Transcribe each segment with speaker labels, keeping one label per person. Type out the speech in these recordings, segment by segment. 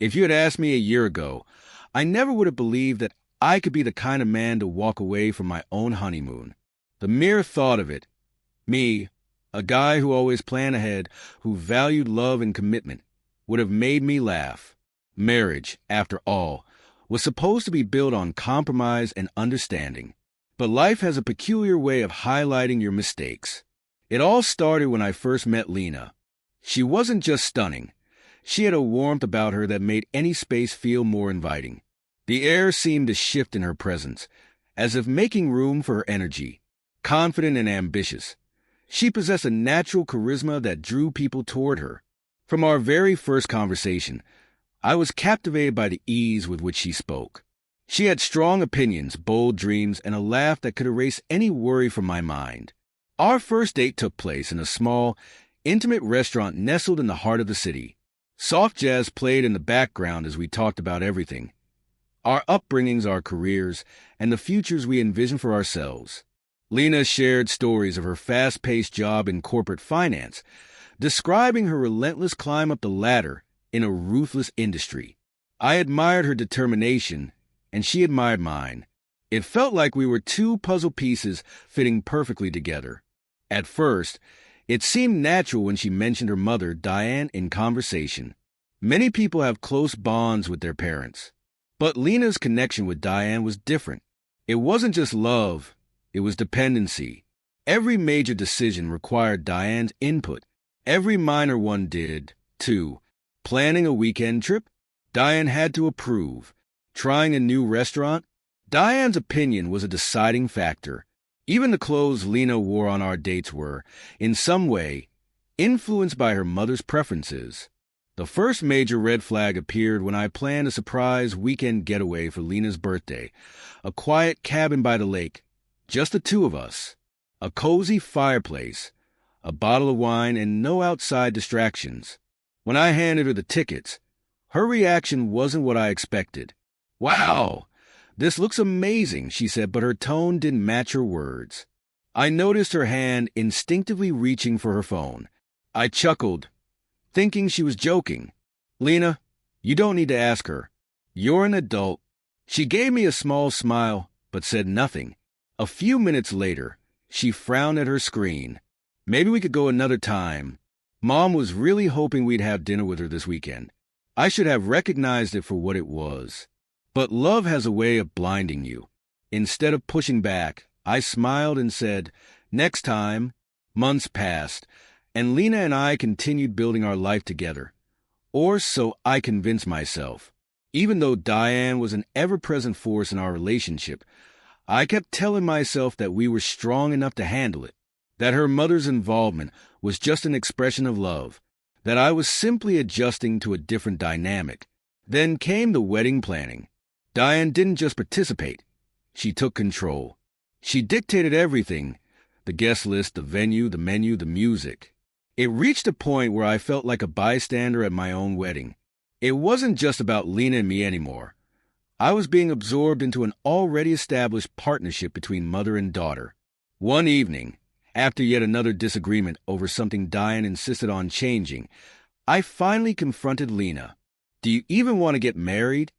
Speaker 1: If you had asked me a year ago, I never would have believed that I could be the kind of man to walk away from my own honeymoon. The mere thought of it, me, a guy who always planned ahead, who valued love and commitment, would have made me laugh. Marriage, after all, was supposed to be built on compromise and understanding. But life has a peculiar way of highlighting your mistakes. It all started when I first met Lena. She wasn't just stunning. She had a warmth about her that made any space feel more inviting. The air seemed to shift in her presence, as if making room for her energy. Confident and ambitious, she possessed a natural charisma that drew people toward her. From our very first conversation, I was captivated by the ease with which she spoke. She had strong opinions, bold dreams, and a laugh that could erase any worry from my mind. Our first date took place in a small, intimate restaurant nestled in the heart of the city. Soft jazz played in the background as we talked about everything. Our upbringings, our careers, and the futures we envisioned for ourselves. Lena shared stories of her fast-paced job in corporate finance, describing her relentless climb up the ladder in a ruthless industry. I admired her determination, and she admired mine. It felt like we were two puzzle pieces fitting perfectly together. At first, it seemed natural when she mentioned her mother, Diane, in conversation. Many people have close bonds with their parents. But Lena's connection with Diane was different. It wasn't just love, it was dependency. Every major decision required Diane's input. Every minor one did, too. Planning a weekend trip? Diane had to approve. Trying a new restaurant? Diane's opinion was a deciding factor. Even the clothes Lena wore on our dates were, in some way, influenced by her mother's preferences. The first major red flag appeared when I planned a surprise weekend getaway for Lena's birthday. A quiet cabin by the lake, just the two of us. A cozy fireplace, a bottle of wine, and no outside distractions. When I handed her the tickets, her reaction wasn't what I expected. "Wow, this looks amazing," she said, but her tone didn't match her words. I noticed her hand instinctively reaching for her phone. I chuckled, thinking she was joking. "Lena, you don't need to ask her. You're an adult." She gave me a small smile, but said nothing. A few minutes later, she frowned at her screen. "Maybe we could go another time. Mom was really hoping we'd have dinner with her this weekend." I should have recognized it for what it was. But love has a way of blinding you. Instead of pushing back, I smiled and said, "Next time." Months passed, and Lena and I continued building our life together. Or so I convinced myself. Even though Diane was an ever-present force in our relationship, I kept telling myself that we were strong enough to handle it, that her mother's involvement was just an expression of love, that I was simply adjusting to a different dynamic. Then came the wedding planning. Diane didn't just participate. She took control. She dictated everything: the guest list, the venue, the menu, the music. It reached a point where I felt like a bystander at my own wedding. It wasn't just about Lena and me anymore. I was being absorbed into an already established partnership between mother and daughter. One evening, after yet another disagreement over something Diane insisted on changing, I finally confronted Lena. "Do you even want to get married?"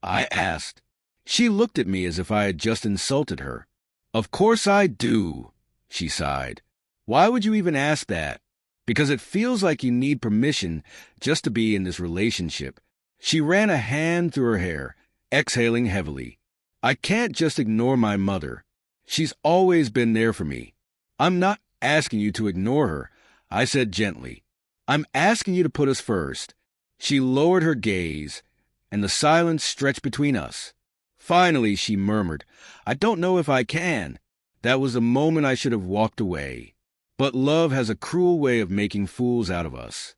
Speaker 1: I asked. She looked at me as if I had just insulted her. "Of course I do," she sighed. "Why would you even ask that?" "Because it feels like you need permission just to be in this relationship." She ran a hand through her hair, exhaling heavily. "I can't just ignore my mother. She's always been there for me." "I'm not asking you to ignore her," I said gently. "I'm asking you to put us first." She lowered her gaze, and the silence stretched between us. Finally, she murmured, "I don't know if I can." That was the moment I should have walked away. But love has a cruel way of making fools out of us.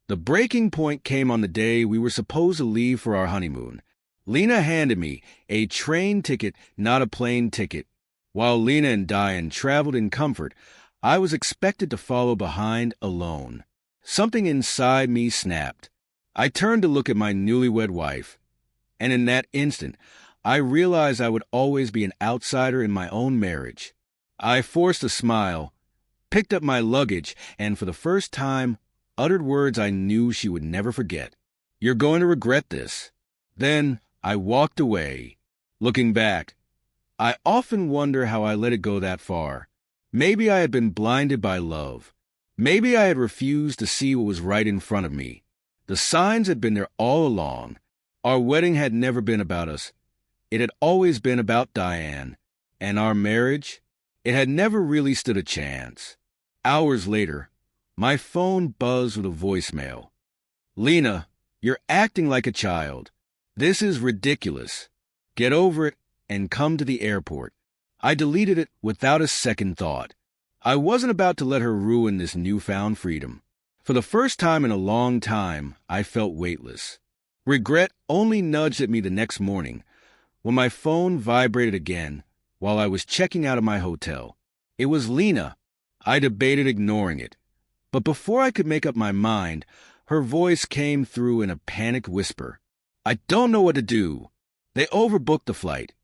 Speaker 1: The breaking point came on the day we were supposed to leave for our honeymoon. Lena handed me a train ticket, not a plane ticket. While Lena and Diane traveled in comfort, I was expected to follow behind alone. Something inside me snapped. I turned to look at my newlywed wife, and in that instant, I realized I would always be an outsider in my own marriage. I forced a smile, picked up my luggage, and for the first time, uttered words I knew she would never forget. You're going to regret this. Then I walked away. Looking back, I often wonder how I let it go that far. Maybe I had been blinded by love. Maybe I had refused to see what was right in front of me. The signs had been there all along. Our wedding had never been about us. It had always been about Diane. And our marriage? It had never really stood a chance. Hours later, my phone buzzed with a voicemail. Lena, you're acting like a child. This is ridiculous. Get over it and come to the airport. I deleted it without a second thought. I wasn't about to let her ruin this newfound freedom. For the first time in a long time, I felt weightless. Regret only nudged at me the next morning when my phone vibrated again while I was checking out of my hotel. It was Lena. I debated ignoring it. But before I could make up my mind, her voice came through in a panicked whisper. I don't know what to do. They overbooked the flight,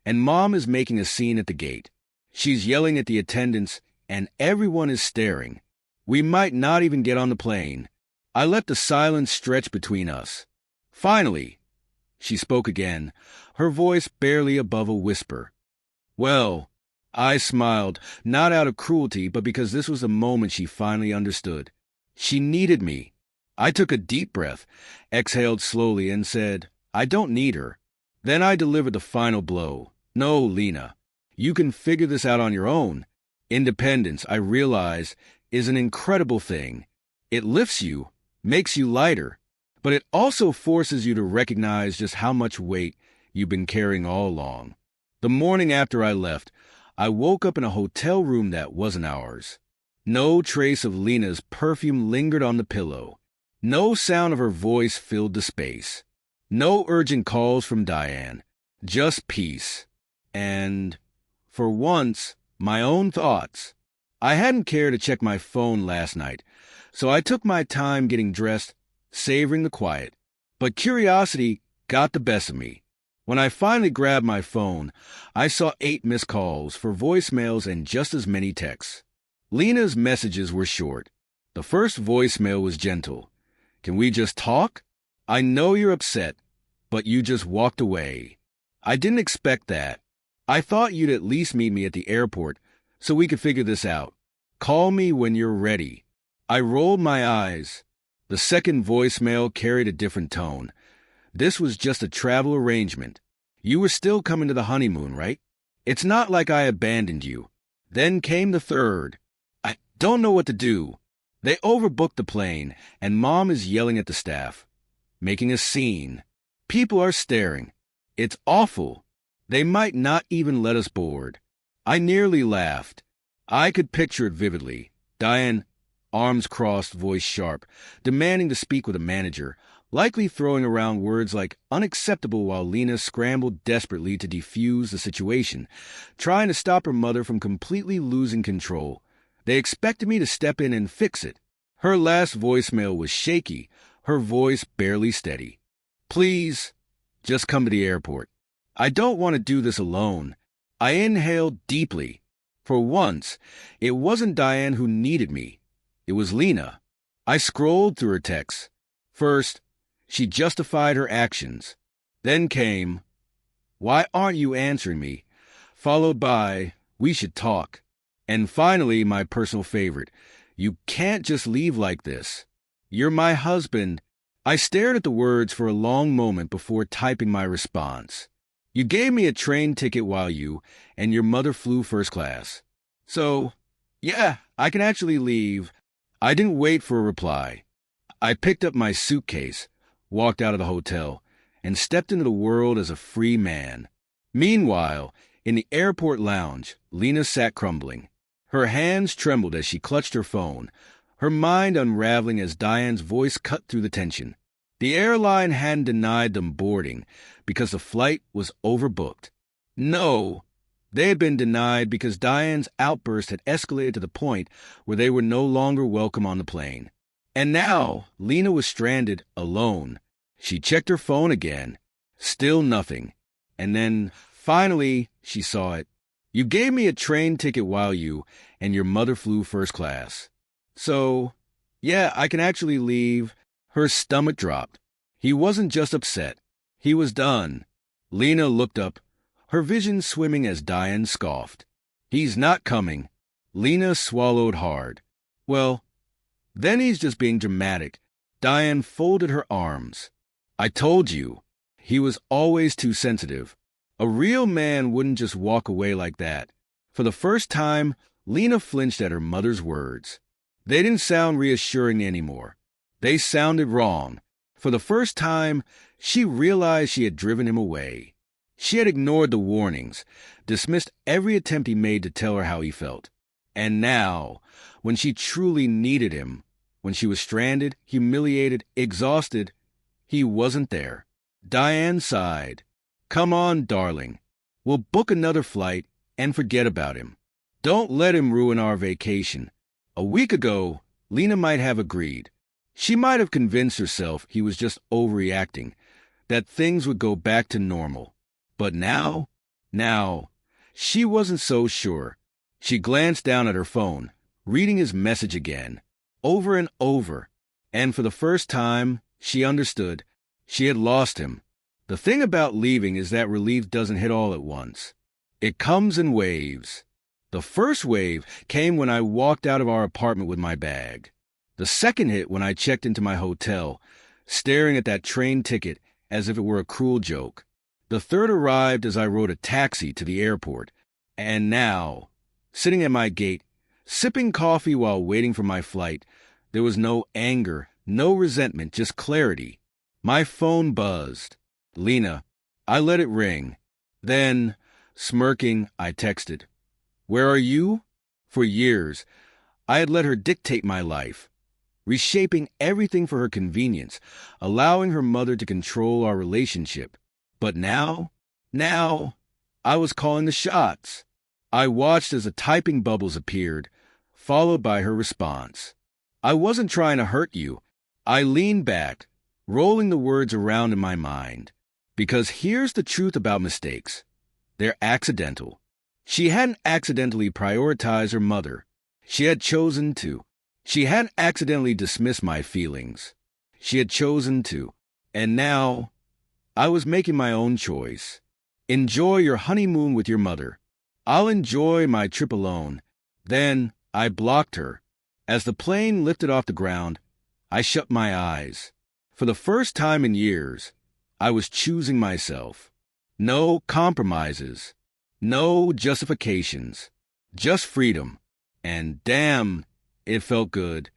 Speaker 1: and Mom is making a scene at the gate. She's yelling at the attendants, and everyone is staring. We might not even get on the plane. I let the silence stretch between us. Finally, she spoke again, her voice barely above a whisper. Well, I smiled, not out of cruelty, but because this was the moment she finally understood. She needed me. I took a deep breath, exhaled slowly, and said, I don't need her. Then I delivered the final blow. No, Lena, you can figure this out on your own. Independence, I realize, is an incredible thing. It lifts you, makes you lighter, but it also forces you to recognize just how much weight you've been carrying all along. The morning after I left, I woke up in a hotel room that wasn't ours. No trace of Lena's perfume lingered on the pillow. No sound of her voice filled the space. No urgent calls from Diane. Just peace. And, for once, my own thoughts. I hadn't cared to check my phone last night, so I took my time getting dressed, savoring the quiet. But curiosity got the best of me. When I finally grabbed my phone, I saw 8 missed calls for voicemails and just as many texts. Lena's messages were short. The first voicemail was gentle. Can we just talk? I know you're upset, but you just walked away. I didn't expect that. I thought you'd at least meet me at the airport so we could figure this out. Call me when you're ready. I rolled my eyes. The second voicemail carried a different tone. This was just a travel arrangement. You were still coming to the honeymoon, right? It's not like I abandoned you. Then came the third. I don't know what to do. They overbooked the plane, and Mom is yelling at the staff, making a scene. People are staring. It's awful. They might not even let us board. I nearly laughed. I could picture it vividly. Diane, arms crossed, voice sharp, demanding to speak with a manager, likely throwing around words like unacceptable while Lena scrambled desperately to defuse the situation, trying to stop her mother from completely losing control. They expected me to step in and fix it. Her last voicemail was shaky, her voice barely steady. Please, just come to the airport. I don't want to do this alone. I inhaled deeply. For once, it wasn't Diane who needed me. It was Lena. I scrolled through her texts. First, she justified her actions. Then came, why aren't you answering me? Followed by, we should talk. And finally, my personal favorite, you can't just leave like this. You're my husband. I stared at the words for a long moment before typing my response. You gave me a train ticket while you and your mother flew first class. So, yeah, I can actually leave. I didn't wait for a reply. I picked up my suitcase, walked out of the hotel, and stepped into the world as a free man. Meanwhile, in the airport lounge, Lena sat crumbling. Her hands trembled as she clutched her phone, her mind unraveling as Diane's voice cut through the tension. The airline hadn't denied them boarding because the flight was overbooked. No, they had been denied because Diane's outburst had escalated to the point where they were no longer welcome on the plane. And now, Lena was stranded, alone. She checked her phone again. Still nothing. And then, finally, she saw it. You gave me a train ticket while you and your mother flew first class. So, yeah, I can actually leave. Her stomach dropped. He wasn't just upset. He was done. Lena looked up, her vision swimming as Diane scoffed. He's not coming. Lena swallowed hard. Well, then he's just being dramatic. Diane folded her arms. I told you. He was always too sensitive. A real man wouldn't just walk away like that. For the first time, Lena flinched at her mother's words. They didn't sound reassuring anymore. They sounded wrong. For the first time, she realized she had driven him away. She had ignored the warnings, dismissed every attempt he made to tell her how he felt. And now, when she truly needed him, when she was stranded, humiliated, exhausted, he wasn't there. Diane sighed. Come on, darling. We'll book another flight and forget about him. Don't let him ruin our vacation. A week ago, Lena might have agreed. She might have convinced herself he was just overreacting, that things would go back to normal. But now, she wasn't so sure. She glanced down at her phone, reading his message again, over and over, and for the first time, she understood. She had lost him. The thing about leaving is that relief doesn't hit all at once. It comes in waves. The first wave came when I walked out of our apartment with my bag. The second hit when I checked into my hotel, staring at that train ticket as if it were a cruel joke. The third arrived as I rode a taxi to the airport. And now, sitting at my gate, sipping coffee while waiting for my flight, there was no anger, no resentment, just clarity. My phone buzzed. Lena. I let it ring. Then, smirking, I texted. Where are you? For years, I had let her dictate my life, reshaping everything for her convenience, allowing her mother to control our relationship. But now, I was calling the shots. I watched as the typing bubbles appeared, followed by her response. I wasn't trying to hurt you. I leaned back, rolling the words around in my mind. Because here's the truth about mistakes. They're accidental. She hadn't accidentally prioritized her mother. She had chosen to. She hadn't accidentally dismissed my feelings. She had chosen to. And now, I was making my own choice. Enjoy your honeymoon with your mother. I'll enjoy my trip alone. Then, I blocked her. As the plane lifted off the ground, I shut my eyes. For the first time in years, I was choosing myself. No compromises. No justifications. Just freedom. And damn, it felt good.